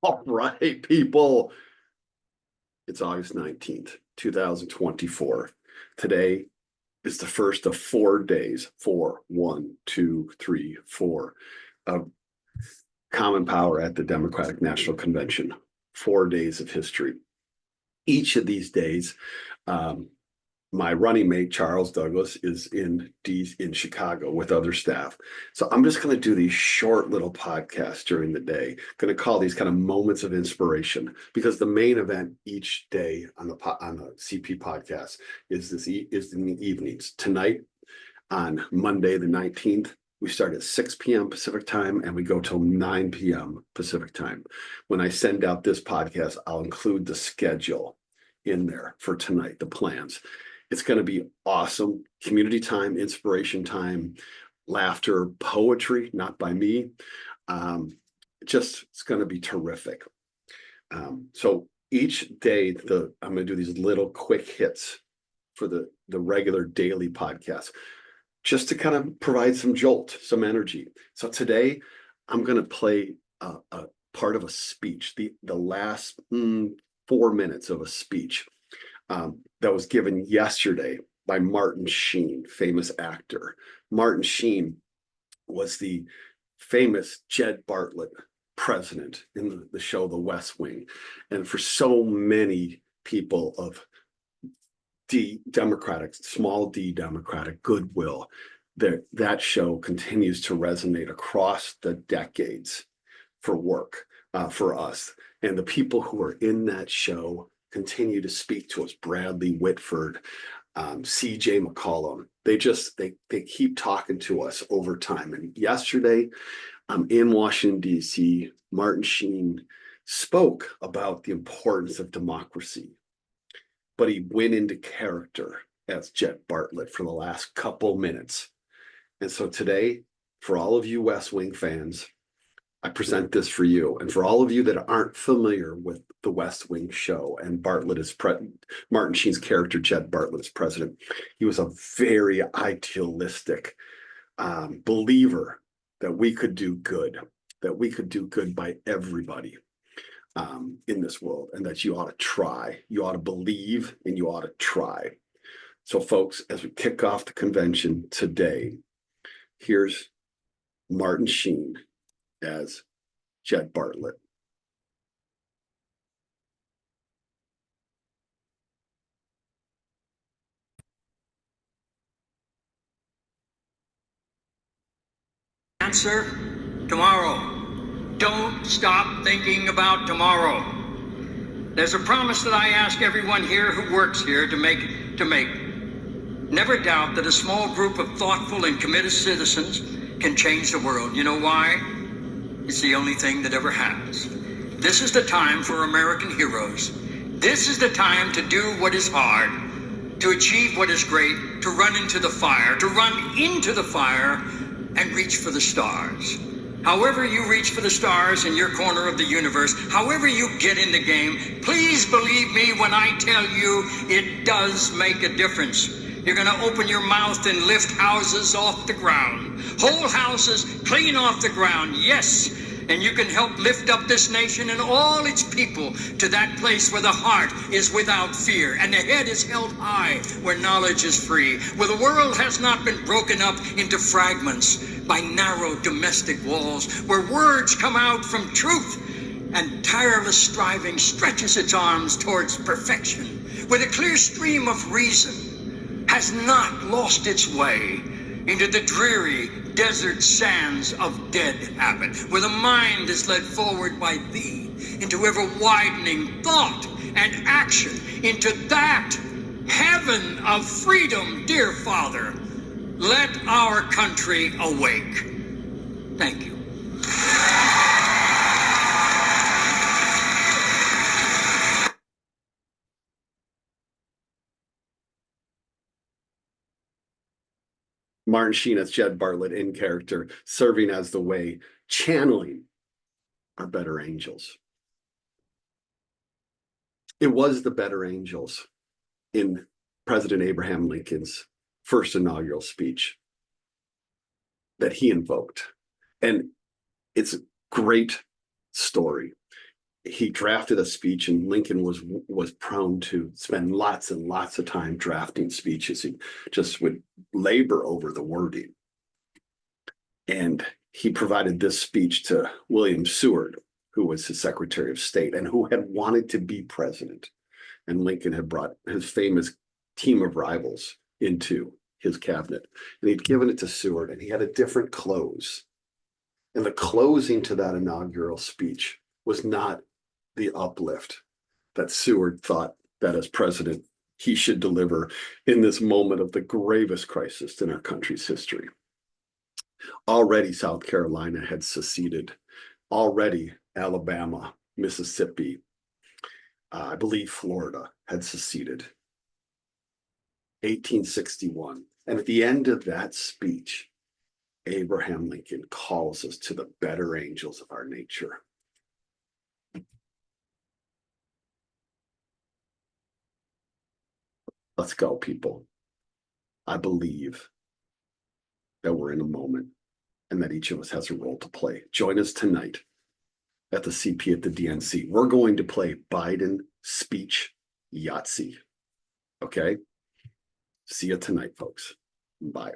All right, people. It's August 19th, 2024. Today is the first of 4 days, 4, 1, 2, 3, 4, of Common Power at the Democratic National Convention. 4 days of history. Each of these days, my running mate, Charles Douglas, is in Chicago with other staff. So I'm just going to do these short little podcasts during the day. Going to call these kind of moments of inspiration, because the main event each day on the CP podcast is in the evenings. Tonight, on Monday the 19th, we start at 6 p.m. Pacific time and we go till 9 p.m. Pacific time. When I send out this podcast, I'll include the schedule in there for tonight, the plans. It's going to be awesome. Community time, inspiration time, laughter, poetry, not by me. It's going to be terrific. So each day, I'm going to do these little quick hits for the regular daily podcast, just to kind of provide some jolt, some energy. So today, I'm going to play a part of a speech, the last 4 minutes of a speech that was given yesterday by Martin Sheen, famous actor. Martin Sheen was the famous Jed Bartlett president in the show The West Wing. And for so many people of small d democratic goodwill, that show continues to resonate across the decades for work for us. And the people who are in that show continue to speak to us. Bradley Whitford, CJ McCollum. They keep talking to us over time. And yesterday, in Washington, D.C., Martin Sheen spoke about the importance of democracy, but he went into character as Jed Bartlett for the last couple minutes. And so today, for all of you West Wing fans, I present this for you. And for all of you that aren't familiar with the West Wing show and Martin Sheen's character, Jed Bartlett, as president, he was a very idealistic believer that we could do good by everybody in this world, and that you ought to try, you ought to believe, and you ought to try. So folks, as we kick off the convention today, here's Martin Sheen as Jed Bartlett. Answer: tomorrow. Don't stop thinking about tomorrow. There's a promise that I ask everyone here who works here to make. Never doubt that a small group of thoughtful and committed citizens can change the world. You know why? It's the only thing that ever has. This is the time for American heroes. This is the time to do what is hard, to achieve what is great, to run into the fire and reach for the stars. However you reach for the stars in your corner of the universe, however you get in the game, please believe me when I tell you it does make a difference. You're going to open your mouth and lift houses off the ground. Whole houses clean off the ground, yes. And you can help lift up this nation and all its people to that place where the heart is without fear and the head is held high, where knowledge is free, where the world has not been broken up into fragments by narrow domestic walls, where words come out from truth and tireless striving stretches its arms towards perfection, where the clear stream of reason has not lost its way into the dreary desert sands of dead habit, where the mind is led forward by thee into ever-widening thought and action, into that heaven of freedom. Dear Father, let our country awake. Thank you. Martin Sheen as Jed Bartlett in character, serving as the way, channeling our better angels. It was the better angels in President Abraham Lincoln's first inaugural speech that he invoked. And it's a great story. he drafted a speech, and Lincoln was prone to spend lots and lots of time drafting speeches. He just would labor over the wording. And he provided this speech to William Seward, who was his Secretary of State and who had wanted to be president. And Lincoln had brought his famous team of rivals into his cabinet. And he'd given it to Seward, and he had a different close. And the closing to that inaugural speech was not the uplift that Seward thought that as president he should deliver in this moment of the gravest crisis in our country's history. Already South Carolina had seceded. Already Alabama, Mississippi, I believe Florida had seceded. 1861. And at the end of that speech, Abraham Lincoln calls us to the better angels of our nature. Let's go, people. I believe that we're in a moment and that each of us has a role to play. Join us tonight at the CP at the DNC. We're going to play Biden speech Yahtzee. Okay? See you tonight, folks. Bye.